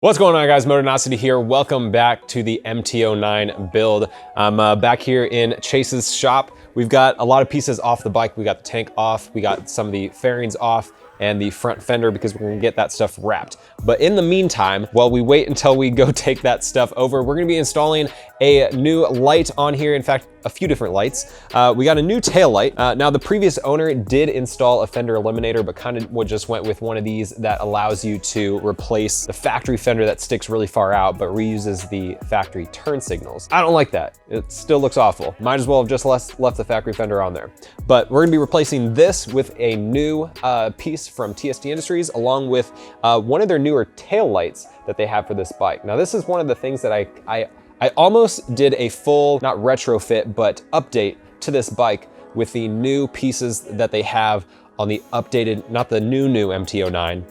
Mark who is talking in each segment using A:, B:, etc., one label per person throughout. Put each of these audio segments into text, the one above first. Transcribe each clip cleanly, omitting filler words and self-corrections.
A: What's going on, guys? Motonosity here. Welcome back to the MT-09 build. I'm back here in Chase's shop. We've got a lot of pieces off the bike. We got the tank off, we got some of the fairings off, and the front fender because we're gonna get that stuff wrapped. But in the meantime, while we wait until we go take that stuff over, we're gonna be installing a new light on here. In fact, a few different lights. We got a new tail light. Now the previous owner did install a Fender Eliminator, but kind of just went with one of these that allows you to replace the factory fender that sticks really far out, but reuses the factory turn signals. I don't like that. It still looks awful. Might as well have just left the factory fender on there. But we're gonna be replacing this with a new piece from TST Industries, along with one of their newer tail lights that they have for this bike. Now this is one of the things that I almost did a full, not retrofit, but update to this bike with the new pieces that they have on the updated, not the new MT-09,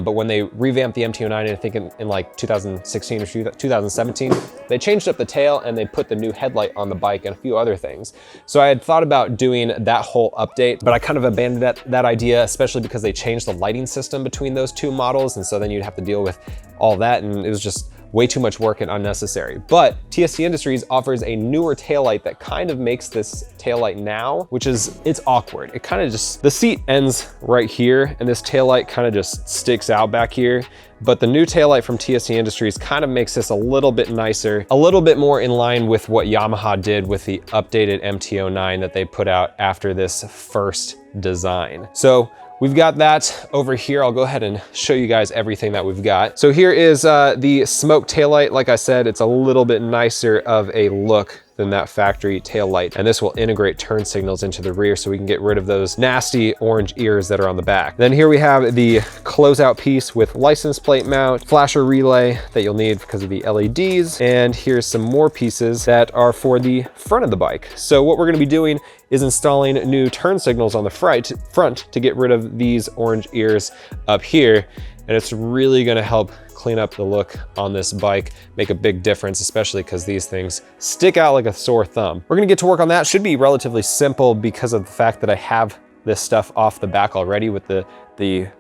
A: but when they revamped the MT-09, I think in like 2016 or 2017, they changed up the tail and they put the new headlight on the bike and a few other things. So I had thought about doing that whole update, but I kind of abandoned that idea, especially because they changed the lighting system between those two models. And so then you'd have to deal with all that, and it was just way too much work and unnecessary. But TST Industries offers a newer taillight that kind of makes this taillight now, which is, it's awkward. It kind of just, the seat ends right here and this taillight kind of just sticks out back here. But the new taillight from TST Industries kind of makes this a little bit nicer, a little bit more in line with what Yamaha did with the updated MT-09 that they put out after this first design. So we've got that over here. I'll go ahead and show you guys everything that we've got. So here is the smoke taillight. Like I said, it's a little bit nicer of a look than that factory tail light. And this will integrate turn signals into the rear so we can get rid of those nasty orange ears that are on the back. Then here we have the closeout piece with license plate mount, flasher relay that you'll need because of the LEDs. And here's some more pieces that are for the front of the bike. So what we're gonna be doing is installing new turn signals on the front to get rid of these orange ears up here. And it's really gonna help clean up the look on this bike, make a big difference, especially because these things stick out like a sore thumb. We're gonna get to work on that. Should be relatively simple because of the fact that I have this stuff off the back already with the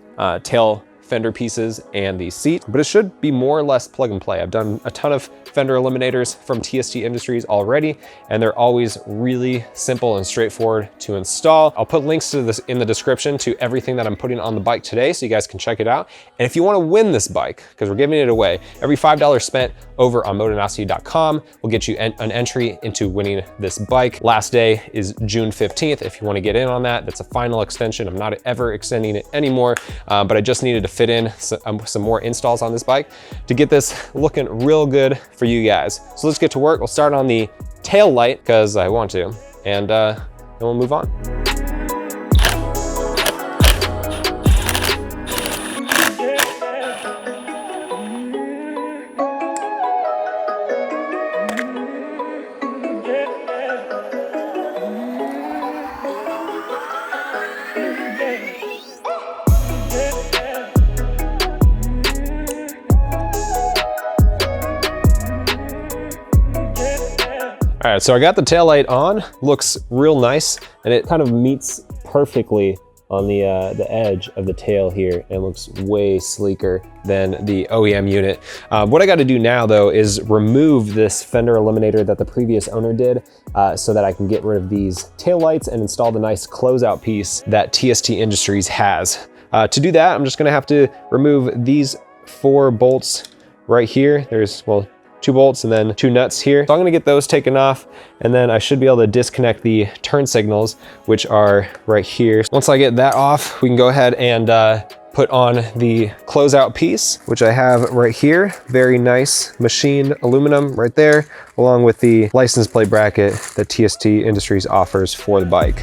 A: tail fender pieces and the seat, but it should be more or less plug and play. I've done a ton of Fender Eliminators from TST Industries already, and they're always really simple and straightforward to install. I'll put links to this in the description to everything that I'm putting on the bike today so you guys can check it out. And if you want to win this bike, because we're giving it away, every $5 spent over on motonosity.com will get you an entry into winning this bike. Last day is June 15th. If you want to get in on that, that's a final extension. I'm not ever extending it anymore, but I just needed to fit in some more installs on this bike to get this looking real good for you guys. So let's get to work. We'll start on the tail light because I want to, and then we'll move on. All right, so I got the taillight on, looks real nice, and it kind of meets perfectly on the edge of the tail here and looks way sleeker than the OEM unit. What I got to do now though is remove this Fender Eliminator that the previous owner did so that I can get rid of these tail lights and install the nice closeout piece that TST Industries has. To do that, I'm just gonna have to remove these 4 bolts right here. There's, well, 2 bolts and then 2 nuts here. So I'm gonna get those taken off, and then I should be able to disconnect the turn signals, which are right here. Once I get that off, we can go ahead and put on the closeout piece, which I have right here. Very nice machined aluminum right there, along with the license plate bracket that TST Industries offers for the bike.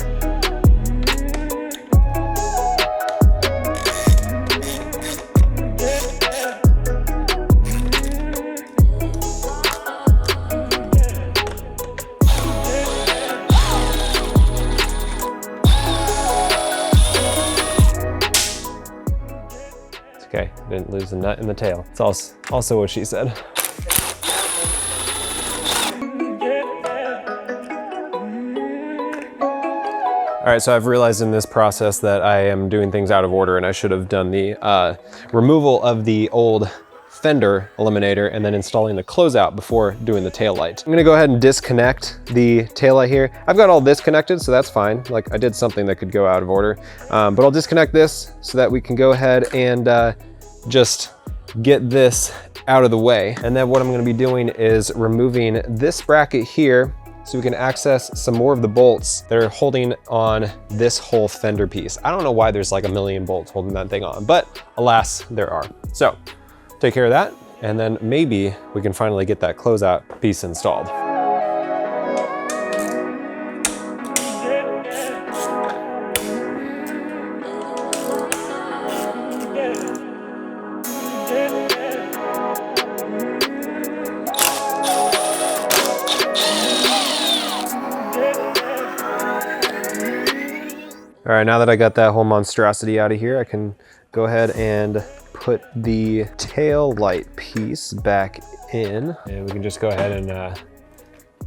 A: Okay, didn't lose the nut in the tail. It's also what she said. All right, so I've realized in this process that I am doing things out of order and I should have done the removal of the old Fender Eliminator and then installing the closeout before doing the taillight. I'm gonna go ahead and disconnect the taillight here. I've got all this connected, so that's fine. Like I did something that could go out of order, but I'll disconnect this so that we can go ahead and just get this out of the way. And then what I'm gonna be doing is removing this bracket here so we can access some more of the bolts that are holding on this whole fender piece. I don't know why there's like a million bolts holding that thing on, but alas, there are. So take care of that, and then maybe we can finally get that closeout piece installed. All right, now that I got that whole monstrosity out of here, I can go ahead and put the tail light piece back in. And we can just go ahead and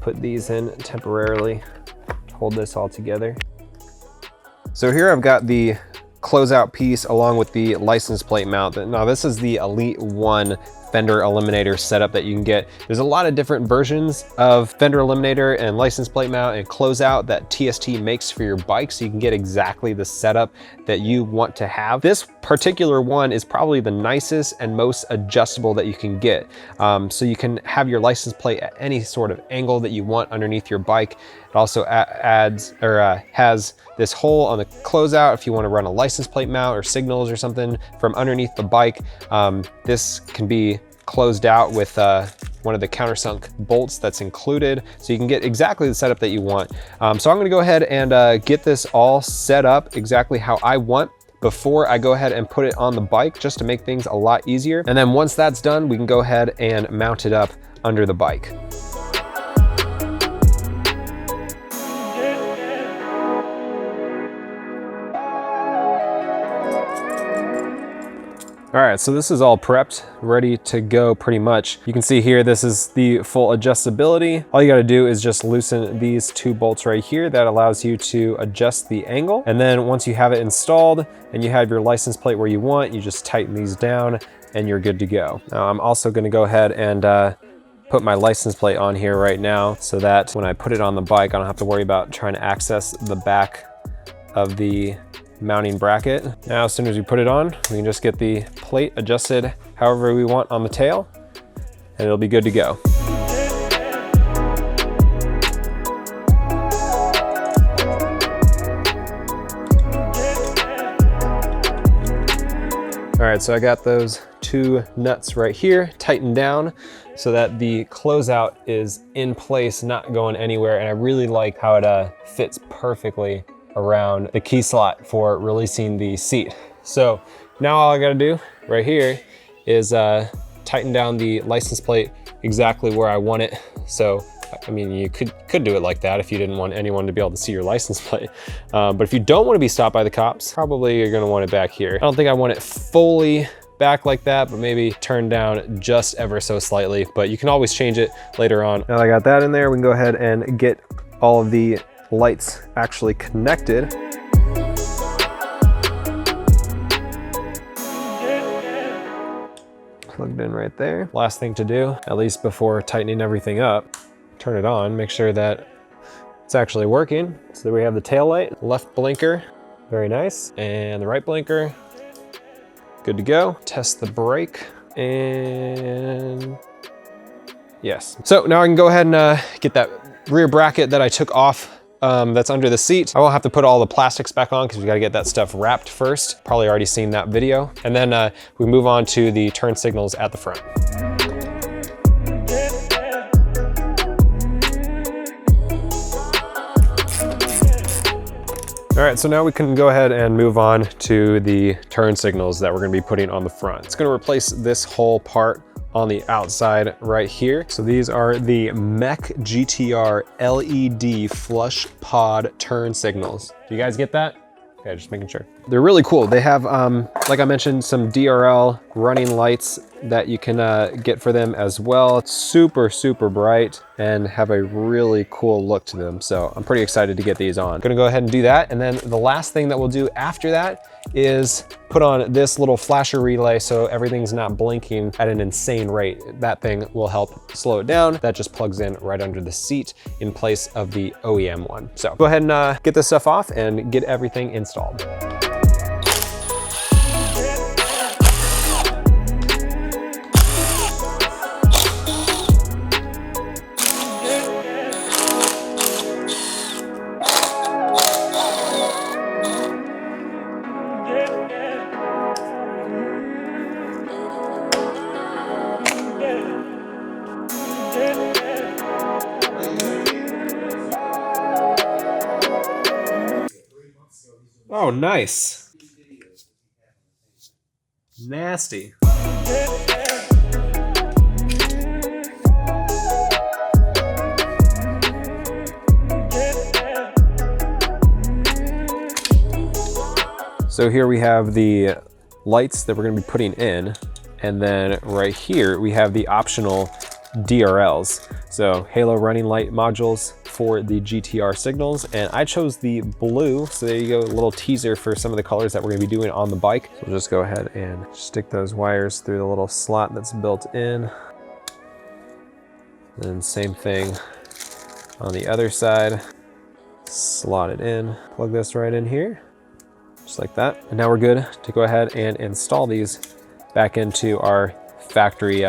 A: put these in temporarily, hold this all together. So here I've got the closeout piece along with the license plate mount. Now this is the Elite 1 Fender Eliminator setup that you can get. There's a lot of different versions of Fender Eliminator and license plate mount and closeout that TST makes for your bike, so you can get exactly the setup that you want to have. This particular one is probably the nicest and most adjustable that you can get. So you can have your license plate at any sort of angle that you want underneath your bike. It also adds or has this hole on the closeout if you want to run a license plate mount or signals or something from underneath the bike. This can be closed out with one of the countersunk bolts that's included, so you can get exactly the setup that you want. So I'm gonna go ahead and get this all set up exactly how I want before I go ahead and put it on the bike, just to make things a lot easier. And then once that's done, we can go ahead and mount it up under the bike. All right, so this is all prepped, ready to go pretty much. You can see here, this is the full adjustability. All you gotta do is just loosen these two bolts right here. That allows you to adjust the angle. And then once you have it installed and you have your license plate where you want, you just tighten these down and you're good to go. Now I'm also gonna go ahead and put my license plate on here right now so that when I put it on the bike, I don't have to worry about trying to access the back of the mounting bracket. Now, as soon as we put it on, we can just get the plate adjusted however we want on the tail, and it'll be good to go. All right, so I got those two nuts right here tightened down so that the closeout is in place, not going anywhere, and I really like how it fits perfectly around the key slot for releasing the seat. So now all I gotta do right here is tighten down the license plate exactly where I want it. So, I mean, you could do it like that if you didn't want anyone to be able to see your license plate. But if you don't wanna be stopped by the cops, probably you're gonna want it back here. I don't think I want it fully back like that, but maybe turn down just ever so slightly, but you can always change it later on. Now that I got that in there, we can go ahead and get all of the lights actually connected. Plugged in right there. Last thing to do, at least before tightening everything up, turn it on, make sure that it's actually working. So we have the tail light, left blinker, very nice, and the right blinker, good to go. Test the brake, and yes. So now I can go ahead and get that rear bracket that I took off that's under the seat. I won't have to put all the plastics back on because we got to get that stuff wrapped first. Probably already seen that video. And then we move on to the turn signals at the front. All right, so now we can go ahead and move on to the turn signals that we're going to be putting on the front. It's going to replace this whole part on the outside right here. So these are the Mech GTR LED flush pod turn signals. Do you guys get that? Okay, just making sure. They're really cool. They have, like I mentioned, some DRL running lights that you can get for them as well. It's super, super bright and have a really cool look to them. So I'm pretty excited to get these on. I'm gonna go ahead and do that. And then the last thing that we'll do after that is put on this little flasher relay so everything's not blinking at an insane rate. That thing will help slow it down. That just plugs in right under the seat in place of the OEM one. So go ahead and get this stuff off and get everything installed. Oh, nice. Nasty. So here we have the lights that we're going to be putting in, and then right here we have the optional DRLs. So halo running light modules for the GTR signals, and I chose the blue. So there you go, a little teaser for some of the colors that we're gonna be doing on the bike. So we'll just go ahead and stick those wires through the little slot that's built in. And same thing on the other side. Slot it in, plug this right in here, just like that. And now we're good to go ahead and install these back into our factory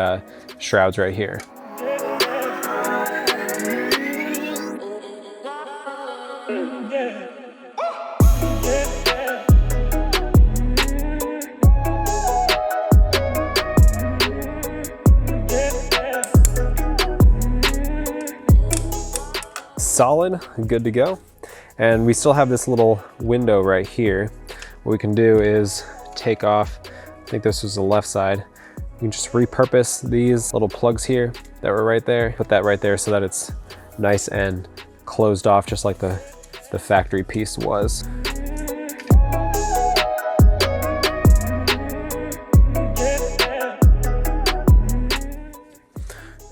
A: shrouds right here. Solid, good to go. And we still have this little window right here. What we can do is take off, I think this was the left side. You can just repurpose these little plugs here that were right there, put that right there so that it's nice and closed off just like the factory piece was.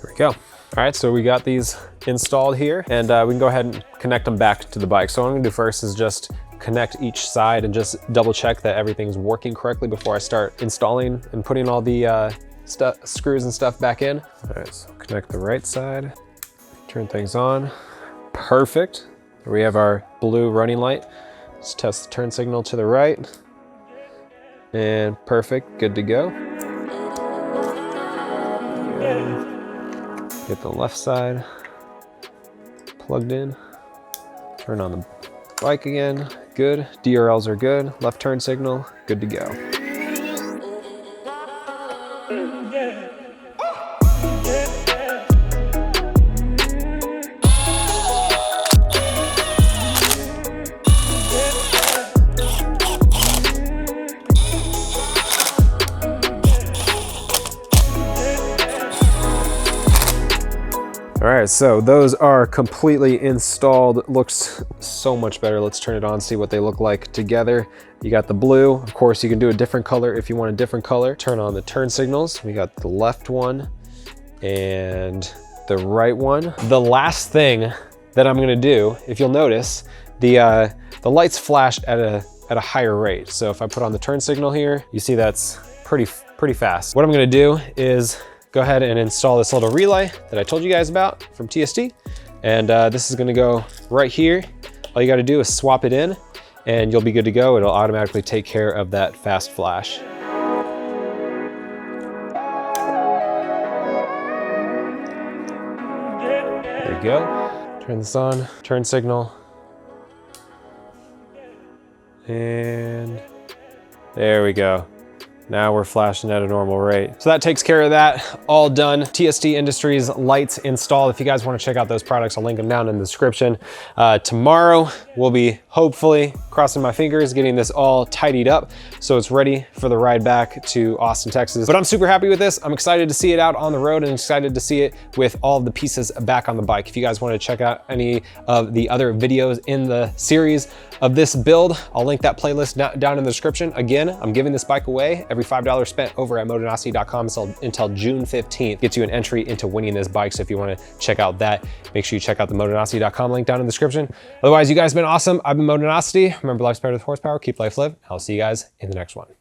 A: There we go. All right, so we got these installed here, and we can go ahead and connect them back to the bike. So what I'm gonna do first is just connect each side and just double check that everything's working correctly before I start installing and putting all the screws and stuff back in. All right, so connect the right side, turn things on. Perfect. Here we have our blue running light. Let's test the turn signal to the right. And perfect, good to go. Get the left side plugged in. Turn on the bike again, good. DRLs are good. Left turn signal, good to go. All right, so those are completely installed. Looks so much better. Let's turn it on, see what they look like together. You got the blue. Of course, you can do a different color if you want a different color. Turn on the turn signals. We got the left one and the right one. The last thing that I'm gonna do, if you'll notice, the lights flash at a higher rate. So if I put on the turn signal here, you see that's pretty fast. What I'm gonna do is go ahead and install this little relay that I told you guys about from TST. And this is gonna go right here. All you gotta do is swap it in and you'll be good to go. It'll automatically take care of that fast flash. There you go. Turn this on, turn signal. And there we go. Now we're flashing at a normal rate. So that takes care of that, all done. TST Industries lights installed. If you guys wanna check out those products, I'll link them down in the description. Tomorrow, we'll be hopefully, crossing my fingers, getting this all tidied up so it's ready for the ride back to Austin, Texas. But I'm super happy with this. I'm excited to see it out on the road and excited to see it with all of the pieces back on the bike. If you guys wanna check out any of the other videos in the series of this build, I'll link that playlist down in the description. Again, I'm giving this bike away. Every $5 spent over at motonosity.com until June 15th gets you an entry into winning this bike. So if you want to check out that, make sure you check out the motonosity.com link down in the description. Otherwise, you guys have been awesome. I've been Motonosity. Remember, life's better with horsepower. Keep life live. I'll see you guys in the next one.